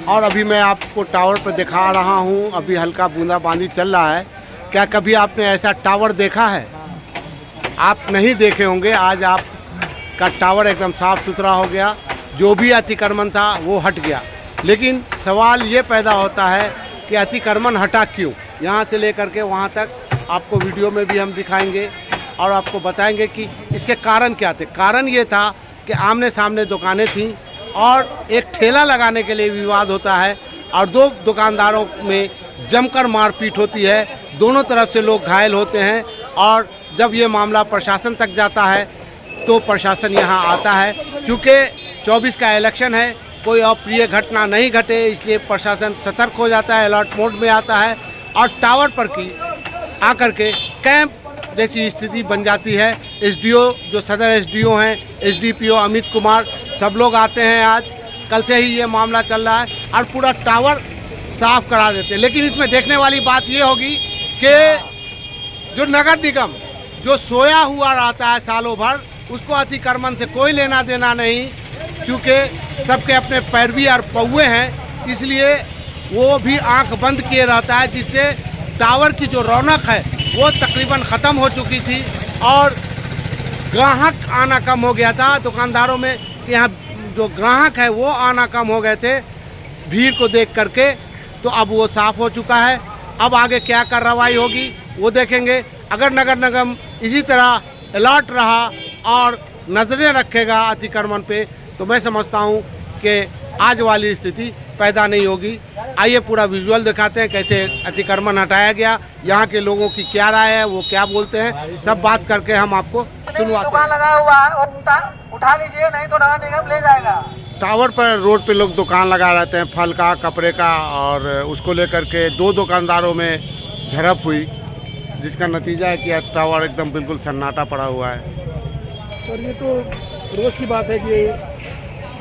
और अभी मैं आपको टावर पर दिखा रहा हूँ। अभी हल्का बूंदाबांदी चल रहा है। क्या कभी आपने ऐसा टावर देखा है? आप नहीं देखे होंगे। आज आपका टावर एकदम साफ़ सुथरा हो गया। जो भी अतिक्रमण था वो हट गया। लेकिन सवाल ये पैदा होता है कि अतिक्रमण हटा क्यों? यहाँ से लेकर के वहाँ तक आपको वीडियो में भी हम दिखाएंगे और आपको बताएंगे कि इसके कारण क्या थे। कारण ये था कि आमने सामने दुकानें थीं और एक ठेला लगाने के लिए विवाद होता है और दो दुकानदारों में जमकर मारपीट होती है। दोनों तरफ से लोग घायल होते हैं और जब ये मामला प्रशासन तक जाता है तो प्रशासन यहाँ आता है। चूँकि 24 का इलेक्शन है, कोई अप्रिय घटना नहीं घटे, इसलिए प्रशासन सतर्क हो जाता है, अलर्ट मोड में आता है और टावर पर की आकर के कैंप जैसी स्थिति बन जाती है। एसडीओ जो सदर एसडीओ हैं, एसडीपीओ अमित कुमार, सब लोग आते हैं। आज कल से ही ये मामला चल रहा है और पूरा टावर साफ करा देते हैं। लेकिन इसमें देखने वाली बात ये होगी कि जो नगर निगम जो सोया हुआ रहता है सालों भर, उसको अतिक्रमण से कोई लेना देना नहीं, क्योंकि सबके अपने पैरवी और पौए हैं, इसलिए वो भी आंख बंद किए रहता है, जिससे टावर की जो रौनक है वो तकरीबन ख़त्म हो चुकी थी और ग्राहक आना कम हो गया था दुकानदारों में। कि यहाँ जो ग्राहक है वो आना कम हो गए थे भीड़ को देख करके। तो अब वो साफ़ हो चुका है। अब आगे क्या कार्रवाई होगी वो देखेंगे। अगर नगर निगम इसी तरह अलर्ट रहा और नज़रें रखेगा अतिक्रमण पे, तो मैं समझता हूँ कि आज वाली स्थिति पैदा नहीं होगी। आइए पूरा विजुअल दिखाते हैं कैसे अतिक्रमण हटाया गया, यहाँ के लोगों की क्या राय है, वो क्या बोलते हैं, सब बात करके हम आपको सुनवाते हैं। दुकान लगा हुआ है और उठा लीजिए, नहीं तो नगर निगम ले जाएगा। टावर पर रोड पे लोग दुकान लगा रहते हैं, फल का, कपड़े का, और उसको लेकर के दो दुकानदारों में झड़प हुई, जिसका नतीजा है कि टावर एकदम बिल्कुल सन्नाटा पड़ा हुआ है। सर ये तो रोज़ की बात है कि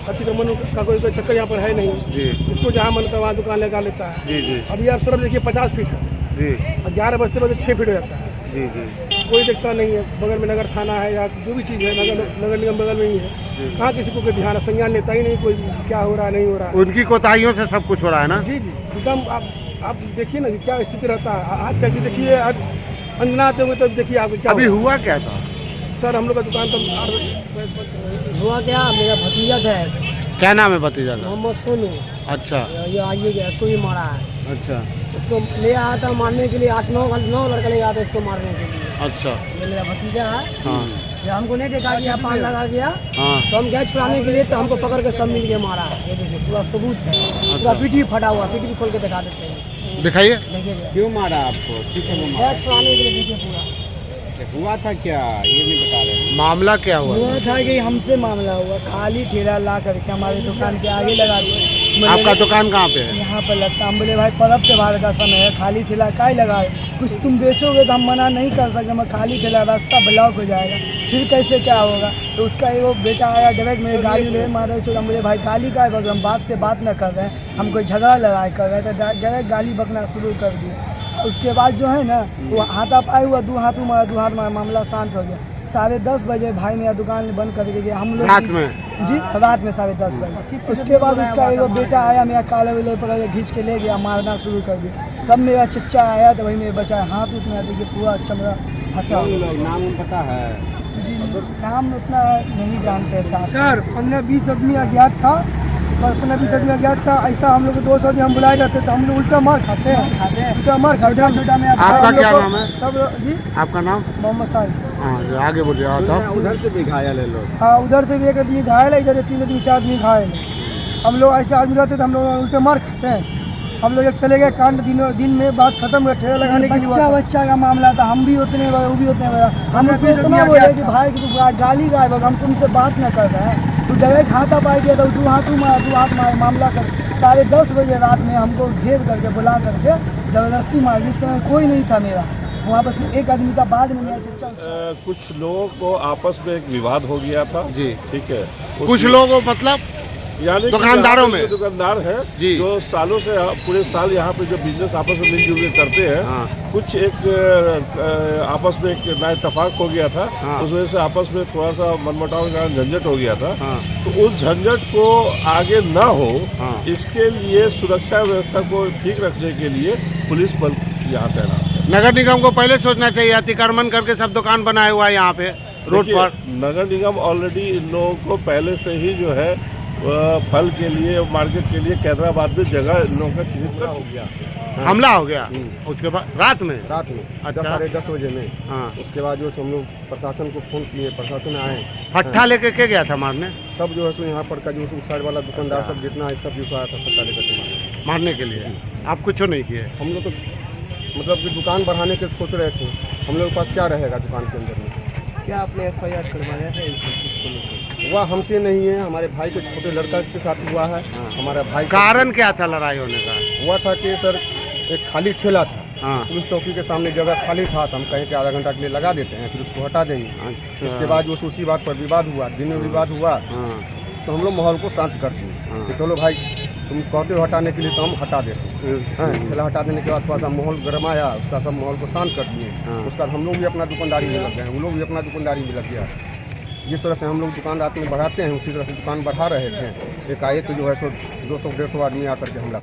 अतिक्रमण का कोई चक्कर यहाँ पर है नहीं जी। जिसको जहाँ मन का वहाँ दुकान लगा लेता है। जी जी अभी आप सड़क देखिए 50 फीट है जी और 11 बजते बजे 6 फीट हो जाता है। जी जी कोई देखता नहीं है। बगल में नगर थाना है या जो भी चीज़ है, नगर निगम बगल में ही है। कहाँ किसी को कोई ध्यान है, संज्ञान लेता ही नहीं कोई, क्या हो रहा है नहीं हो रहा है। उनकी कोताहियों से सब कुछ हो रहा है ना। जी जी एकदम। आप देखिए ना कि क्या स्थिति रहता है आज। कैसी देखिए अंजना आते होंगे तब देखिए आप क्या अभी हुआ क्या था? सर हम लोग का दुकान तो हुआ क्या, मेरा भतीजा था, क्या नाम है भतीजा का? मोहम्मद सोनू। अच्छा ये आइए गया, इसको भी मारा है। अच्छा इसको ले आया था मारने के लिए, 8-9 लड़का ले आया था इसको मारने के लिए। अच्छा ये मेरा भतीजा है। हाँ जब हमको नहीं देखा कि यहाँ पान लगा गया हाँ तो हम गए छुड़ाने के लिए, तो हमको पकड़ के सब मिल के मारा। ये देखिए पूरा सबूत है, पूरा पीठी फटा हुआ, पीठी खोल के दिखा देते हैं। दिखाइए। देखिए क्यों मारा आपको? ठीक है, वो गए छुड़ाने के लिए, देखिए पूरा हुआ था क्या ये नहीं बता रहे। मामला क्या हुआ? हुआ था कि हमसे मामला हुआ, खाली ठेला ला करके हमारे दुकान के आगे लगा दिया। आपका दुकान कहाँ पे है? यहाँ पर लगता, हम बोले भाई पर्व त्योहार का समय है, खाली ठेला काहे लगाए, कुछ तुम बेचोगे तो हम मना नहीं कर सकते, मैं खाली ठेला, रास्ता ब्लॉक हो जाएगा, फिर कैसे क्या होगा। तो उसका एगो बेटा आया डायरेक्ट मेरे गाड़ी ले मारे छोड़ा। बोले भाई गाली का है, हम बात से बात न कर रहे हैं, हम कोई झगड़ा लगाए कर रहे हैं, तो डायरेक्ट गाली बकना शुरू कर दिए। उसके बाद जो है ना वो हाथापाई हुआ, दो हाथ मारा, मामला शांत हो गया। 10:30 बजे भाई मेरा दुकान बंद करके गया। हम लोग रात में? जी रात में 10:30 बजे। उसके बाद उसका एगो बेटा आया, मेरा काले वाले पर खींच के ले गया, मारना शुरू कर दिया। तब मेरा चच्चा आया तो वही मेरे बचा हाथ उतना देखिए पूरा चमड़ा हटा। नाम पता है? जी नाम उतना नहीं जानते साहब। सर 15-20 आदमी अज्ञात था, 15-20 आदमी अज्ञात था। ऐसा हम लोग को 200 आदमी हम बुलाए जाते तो हम लोग उल्टा मार खाते हैं, उल्टा मार खाते हैं। छोटा में आपका क्या नाम है? सब जी आपका नाम? मोहम्मद साहिब। हाँ आगे बोलिए। हाँ तो उधर से भी घायल है लोग। हाँ उधर से भी एक आदमी घायल है, इधर 3 आदमी 4 आदमी घायल है। हम लोग ऐसे आदमी रहते तो हम लोग उल्टे मार खाते हैं। हम लोग एक चले गए कांड, दिन में बात खत्म हुआ, ठेला लगाने के लिए बच्चा का मामला था। हम भी उतने वो भी उतने हम इतना बोले कि भाई कि तू गाली गाय, हम तुमसे बात न कर रहे हैं, तू डायरेक्ट हाथा पाई गया था, तू हाथ मार मामला कर। 10:30 बजे रात में हमको घेर करके बुला करके ज़बरदस्ती मार, जिस समय कोई नहीं था मेरा वहाँ पर, सिर्फ एक आदमी का। बाद में मेरा चचा कुछ लोगों को आपस में एक विवाद हो गया था जी। ठीक है। कुछ लोगों मतलब यानी कि दुकानदारों यहाँ पे में? जो दुकानदार है जी। जो सालों से पूरे साल यहाँ पे जो बिजनेस आपस में मिलजुल के करते हैं, हाँ। कुछ एक आपस में एक ना इत्तेफाक हो गया था, हाँ। उस वजह से आपस में थोड़ा सा मनमुटाव के कारण झंझट हो गया था। हाँ। तो उस झंझट को आगे न हो, हाँ। इसके लिए सुरक्षा व्यवस्था को ठीक रखने के लिए पुलिस बल यहाँ तैनात है। नगर निगम को पहले सोचना चाहिए, अतिक्रमण करके सब दुकान बनाया हुआ है यहाँ पे रोड देखिए, पर। नगर निगम ऑलरेडी इन लोगों को पहले से ही जो है फल के लिए, मार्केट के लिए कैदराबाद में जगह इन लोगों का चिन्हित कर चुकी है। हमला हो गया उसके बाद रात में। रात में अच्छा। 10 बजे में। हाँ। उसके बाद जो हम लोग प्रशासन को फोन किए, प्रशासन आए, फट्ठा लेके के गया था मारने? सब जो है सो यहाँ पर का जो उस साइड वाला दुकानदार सब जितना है सब जो आया था फट्टा लेकर के मारने के लिए आप कुछ नहीं किए? हम लोग तो मतलब कि दुकान बढ़ाने के सोच रहे थे, हम लोग के पास क्या रहेगा दुकान के अंदर में। क्या आपने FIR करवाया है हुआ हमसे नहीं है, हमारे भाई के छोटे लड़का के साथ हुआ है। हमारा भाई कारण क्या था लड़ाई होने का? हुआ था कि सर एक खाली ठेला था, हाँ। पुलिस चौकी के सामने जगह खाली था, तो हम कहें कि आधा घंटा के लिए लगा देते हैं, फिर उसको हटा देंगे। अच्छा। उसके बाद जो उसी बात पर विवाद हुआ, दिन में विवाद हुआ, हाँ। तो हम लोग माहौल को शांत करते हैं कि चलो भाई तुम कहते हो हटाने के लिए, तो हम हटा देते हैं। ठेला हटा देने के बाद थोड़ा सा माहौल गर्म आया, उसका सब माहौल को शांत कर दिए। उसके बाद हम लोग भी अपना दुकानदारी में लग गए, उन लोग भी अपना दुकानदारी में लग गया। जिस तरह से हम लोग दुकान रात में बढ़ाते हैं, उसी तरह से दुकान बढ़ा रहे थे। एकाएक जो है सो 200-150 आदमी आकर के हमला